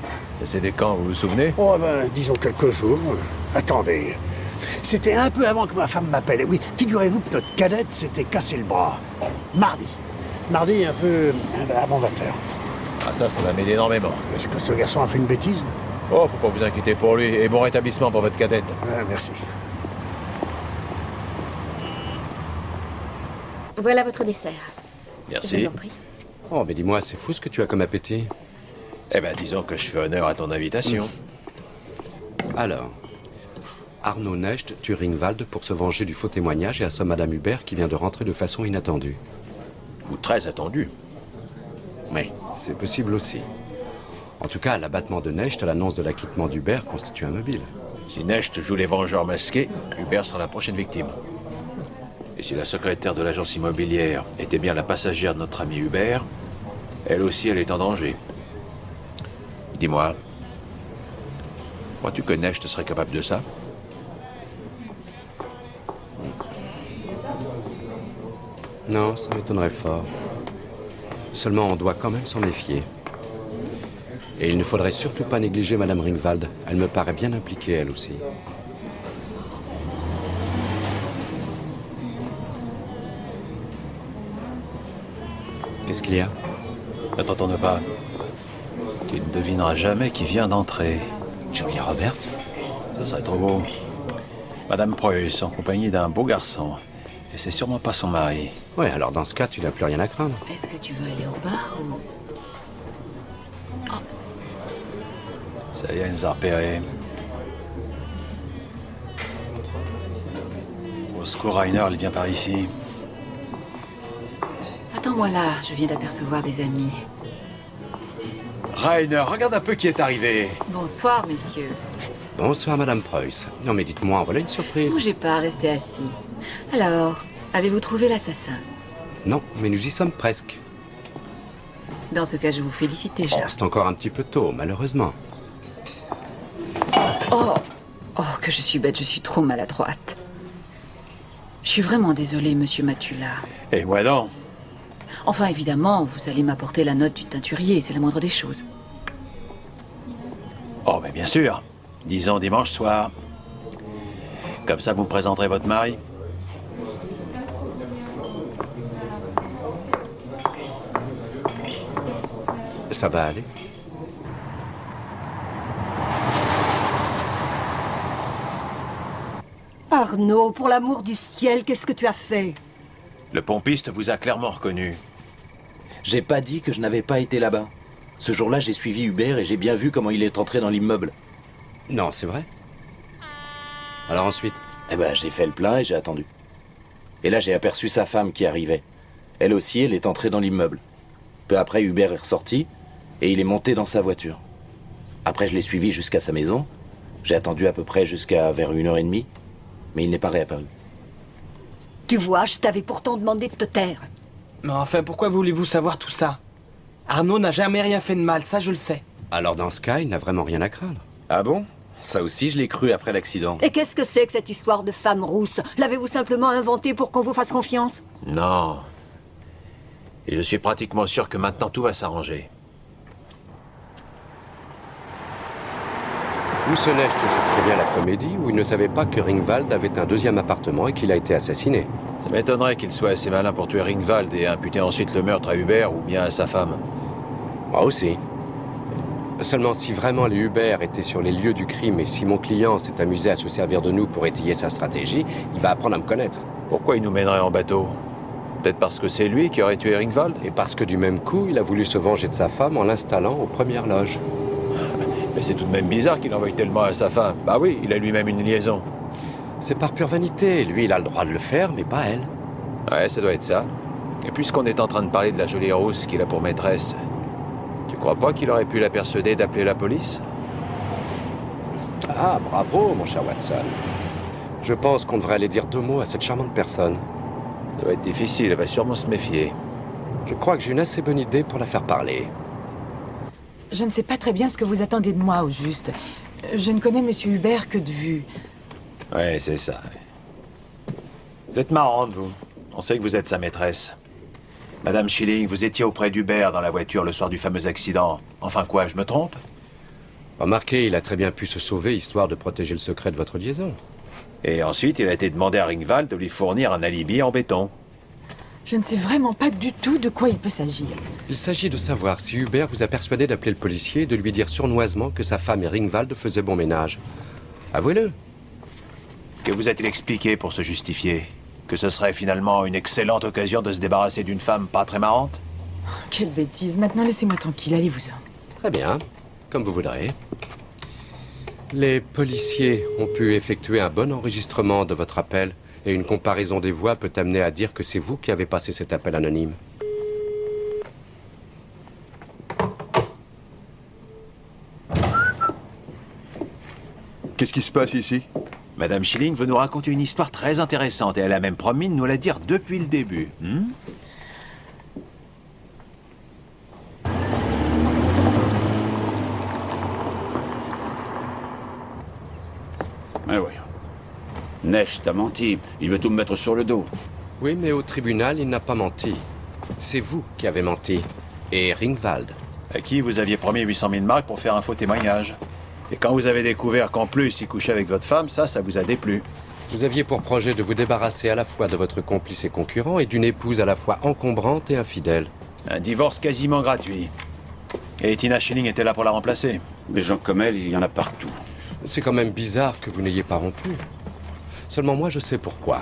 Et c'était quand, vous vous souvenez?
Oh ben, disons quelques jours. Attendez. C'était un peu avant que ma femme m'appelle. Et oui, figurez-vous que notre cadette s'était cassé le bras. Mardi. Mardi, un peu avant 20h.
Ah ça va m'aider énormément.
Est-ce que ce garçon a fait une bêtise?
Oh, faut pas vous inquiéter pour lui. Et bon rétablissement pour votre cadette.
Merci.
Voilà votre dessert.
Merci.
Je vous en prie.
Oh, mais dis-moi, c'est fou ce que tu as comme appétit.
Eh ben, disons que je fais honneur à ton invitation.
Alors, Arnaud Necht tue Ringwald pour se venger du faux témoignage et assomme Madame Hubert qui vient de rentrer de façon inattendue.
Ou très attendue.
Oui, c'est possible aussi. En tout cas, l'abattement de Necht à l'annonce de l'acquittement d'Hubert constitue un mobile.
Si Necht joue les vengeurs masqués, Hubert sera la prochaine victime. Et si la secrétaire de l'agence immobilière était bien la passagère de notre ami Hubert, elle aussi, elle est en danger. Dis-moi, crois-tu que Necht serait capable de ça?
Non, ça m'étonnerait fort. Seulement, on doit quand même s'en méfier. Et il ne faudrait surtout pas négliger Madame Ringwald. Elle me paraît bien impliquée, elle aussi. Qu'est-ce qu'il y a?
Ne t'entends pas. Tu ne devineras jamais qui vient d'entrer.
Julia Roberts?
Ce serait trop beau. Madame Preuss, en compagnie d'un beau garçon. Et c'est sûrement pas son mari.
Ouais, alors dans ce cas, tu n'as plus rien à craindre.
Est-ce que tu veux aller au bar ou...
Ça y est, elle nous a repérés. Au secours, Rainer, elle vient par ici.
Attends-moi là, je viens d'apercevoir des amis.
Rainer, regarde un peu qui est arrivé.
Bonsoir, messieurs.
Bonsoir, Madame Preuss. Non, mais dites-moi, voilà une surprise.
Bougez pas, restez assis. Alors, avez-vous trouvé l'assassin?
Non, mais nous y sommes presque.
Dans ce cas, je vous félicite déjà.
Oh, c'est encore un petit peu tôt, malheureusement.
Oh, que je suis bête, je suis trop maladroite. Je suis vraiment désolée, monsieur Matula.
Et moi donc?
Enfin, évidemment, vous allez m'apporter la note du teinturier, c'est la moindre des choses.
Oh, mais bien sûr. Disons dimanche soir. Comme ça, vous me présenterez votre mari.
Ça va aller?
Arnaud, pour l'amour du ciel, qu'est-ce que tu as fait?
Le pompiste vous a clairement reconnu.
J'ai pas dit que je n'avais pas été là-bas. Ce jour-là, j'ai suivi Hubert et j'ai bien vu comment il est entré dans l'immeuble.
Non, c'est vrai. Alors ensuite?
Eh ben, j'ai fait le plein et j'ai attendu. Et là, j'ai aperçu sa femme qui arrivait. Elle aussi, elle est entrée dans l'immeuble. Peu après, Hubert est ressorti et il est monté dans sa voiture. Après, je l'ai suivi jusqu'à sa maison. J'ai attendu à peu près jusqu'à vers 1h30, mais il n'est pas réapparu.
Tu vois, je t'avais pourtant demandé de te taire.
Mais enfin, pourquoi voulez-vous savoir tout ça? Arnaud n'a jamais rien fait de mal, ça je le sais.
Alors dans ce cas, il n'a vraiment rien à craindre.
Ah bon? Ça aussi, je l'ai cru après l'accident.
Et qu'est-ce que c'est que cette histoire de femme rousse? L'avez-vous simplement inventée pour qu'on vous fasse confiance?
Non. Et je suis pratiquement sûr que maintenant tout va s'arranger.
Ou ce Necht joue très bien la comédie, ou il ne savait pas que Ringwald avait un deuxième appartement et qu'il a été assassiné.
Ça m'étonnerait qu'il soit assez malin pour tuer Ringwald et imputer ensuite le meurtre à Hubert ou bien à sa femme.
Moi aussi. Seulement si vraiment les Hubert étaient sur les lieux du crime et si mon client s'est amusé à se servir de nous pour étayer sa stratégie, il va apprendre à me connaître.
Pourquoi il nous mènerait en bateau? Peut-être parce que c'est lui qui aurait tué Ringwald?
Et parce que du même coup, il a voulu se venger de sa femme en l'installant aux premières loges.
Mais c'est tout de même bizarre qu'il envoie tellement à sa femme. Bah oui, il a lui-même une liaison.
C'est par pure vanité. Lui, il a le droit de le faire, mais pas elle.
Ouais, ça doit être ça. Et puisqu'on est en train de parler de la jolie rousse qu'il a pour maîtresse, tu crois pas qu'il aurait pu la persuader d'appeler la police?
Ah, bravo, mon cher Watson. Je pense qu'on devrait aller dire 2 mots à cette charmante personne.
Ça va être difficile, elle va sûrement se méfier.
Je crois que j'ai une assez bonne idée pour la faire parler.
Je ne sais pas très bien ce que vous attendez de moi, au juste. Je ne connais Monsieur Hubert que de vue.
Ouais, c'est ça. Vous êtes marrante, vous. On sait que vous êtes sa maîtresse. Madame Schilling, vous étiez auprès d'Hubert dans la voiture le soir du fameux accident. Enfin quoi, je me trompe?
Remarquez, il a très bien pu se sauver, histoire de protéger le secret de votre liaison.
Et ensuite, il a été demandé à Ringwald de lui fournir un alibi en béton.
Je ne sais vraiment pas du tout de quoi il peut s'agir.
Il s'agit de savoir si Hubert vous a persuadé d'appeler le policier et de lui dire sournoisement que sa femme et Ringwald faisaient bon ménage. Avouez-le.
Que vous a-t-il expliqué pour se justifier? Que ce serait finalement une excellente occasion de se débarrasser d'une femme pas très marrante?
Quelle bêtise. Maintenant, laissez-moi tranquille. Allez-vous-en.
Très bien. Comme vous voudrez. Les policiers ont pu effectuer un bon enregistrement de votre appel et une comparaison des voix peut amener à dire que c'est vous qui avez passé cet appel anonyme.
Qu'est-ce qui se passe ici?
Madame Schilling veut nous raconter une histoire très intéressante et elle a même promis de nous la dire depuis le début.
Mais oui. Neige t'a menti. Il veut tout me mettre sur le dos.
Oui, mais au tribunal, il n'a pas menti. C'est vous qui avez menti. Et Ringwald.
À qui vous aviez promis 800 000 marks pour faire un faux témoignage. Et quand vous avez découvert qu'en plus il couchait avec votre femme, ça vous a déplu.
Vous aviez pour projet de vous débarrasser à la fois de votre complice et concurrent et d'une épouse à la fois encombrante et infidèle.
Un divorce quasiment gratuit. Et Tina Schilling était là pour la remplacer.
Des gens comme elle, il y en a partout.
C'est quand même bizarre que vous n'ayez pas rompu. Seulement moi, je sais pourquoi.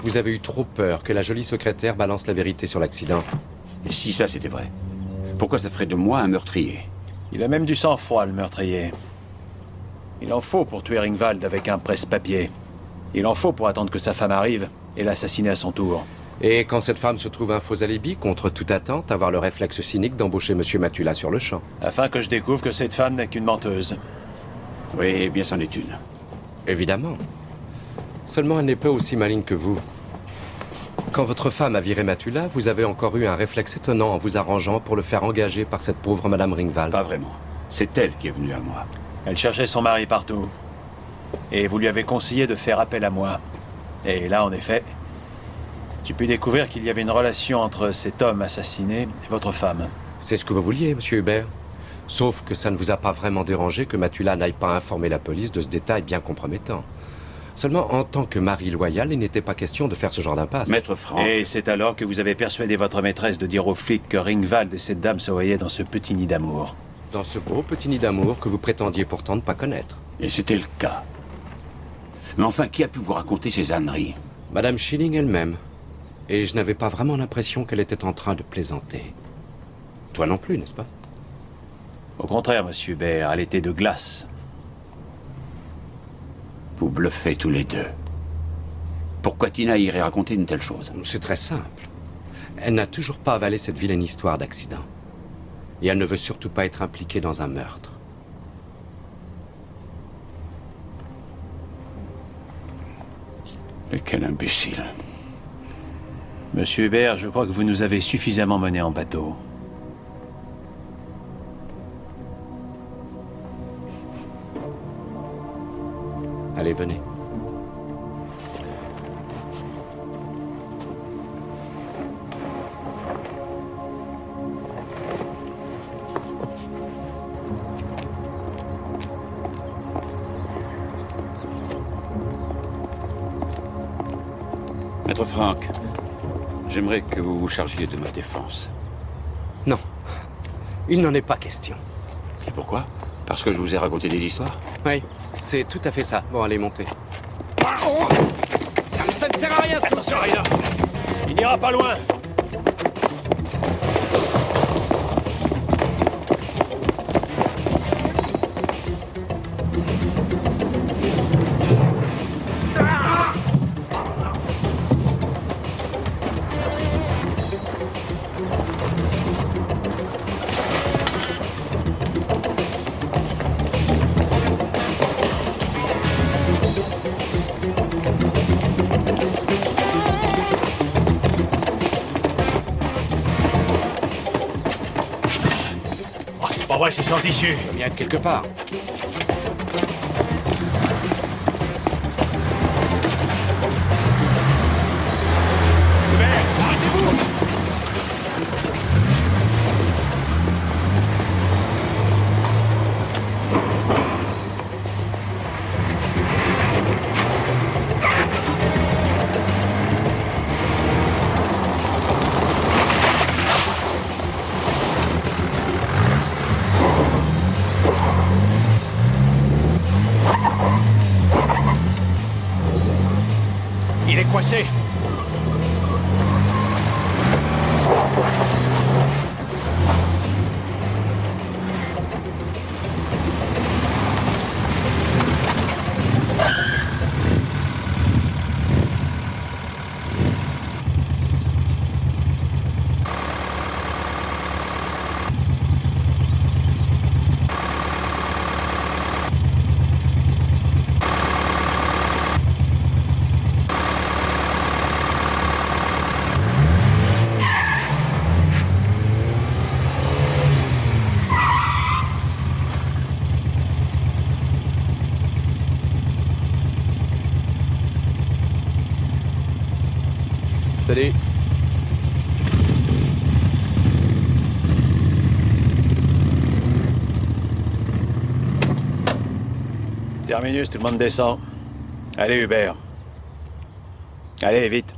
Vous avez eu trop peur que la jolie secrétaire balance la vérité sur l'accident.
Et si ça, c'était vrai, pourquoi ça ferait de moi un meurtrier?
Il a même du sang-froid, le meurtrier. Il en faut pour tuer Ringwald avec un presse-papier. Il en faut pour attendre que sa femme arrive et l'assassiner à son tour.
Et quand cette femme se trouve un faux alibi, contre toute attente, avoir le réflexe cynique d'embaucher Monsieur Matula sur le champ.
Afin que je découvre que cette femme n'est qu'une menteuse.
Oui, bien c'en est une.
Évidemment. Seulement, elle n'est pas aussi maligne que vous. Quand votre femme a viré Matula, vous avez encore eu un réflexe étonnant en vous arrangeant pour le faire engager par cette pauvre Madame Ringwald.
Pas vraiment. C'est elle qui est venue à moi.
Elle cherchait son mari partout. Et vous lui avez conseillé de faire appel à moi. Et là, en effet, j'ai pu découvrir qu'il y avait une relation entre cet homme assassiné et votre femme.
C'est ce que vous vouliez, Monsieur Hubert. Sauf que ça ne vous a pas vraiment dérangé que Matula n'aille pas informer la police de ce détail bien compromettant. Seulement, en tant que mari loyal, il n'était pas question de faire ce genre d'impasse.
Maître Franck.
Et c'est alors que vous avez persuadé votre maîtresse de dire aux flics que Ringwald et cette dame se voyaient dans ce petit nid d'amour.
Dans ce beau petit nid d'amour que vous prétendiez pourtant ne pas connaître.
Et c'était le cas. Mais enfin, qui a pu vous raconter ces âneries?
Madame Schilling elle-même. Et je n'avais pas vraiment l'impression qu'elle était en train de plaisanter. Toi non plus, n'est-ce pas?
Au contraire, monsieur Hubert, elle était de glace.
Vous bluffez tous les deux. Pourquoi Tina irait raconter une telle chose?
C'est très simple. Elle n'a toujours pas avalé cette vilaine histoire d'accident. Et elle ne veut surtout pas être impliquée dans un meurtre.
Mais quel imbécile.
Monsieur Hubert, je crois que vous nous avez suffisamment menés en bateau.
Allez, venez.
Maître Franck, j'aimerais que vous vous chargiez de ma défense.
Non. Il n'en est pas question.
Et pourquoi? Parce que je vous ai raconté des histoires?
Oui, c'est tout à fait ça. Bon, allez, montez. Ça ne sert à rien,
attention, Rainer. Il n'ira pas loin. Ouais, c'est sans issue.
Il doit bien être quelque part.
Il est coincé. Salut. Terminus, tout le monde descend. Allez, Hubert. Allez, vite.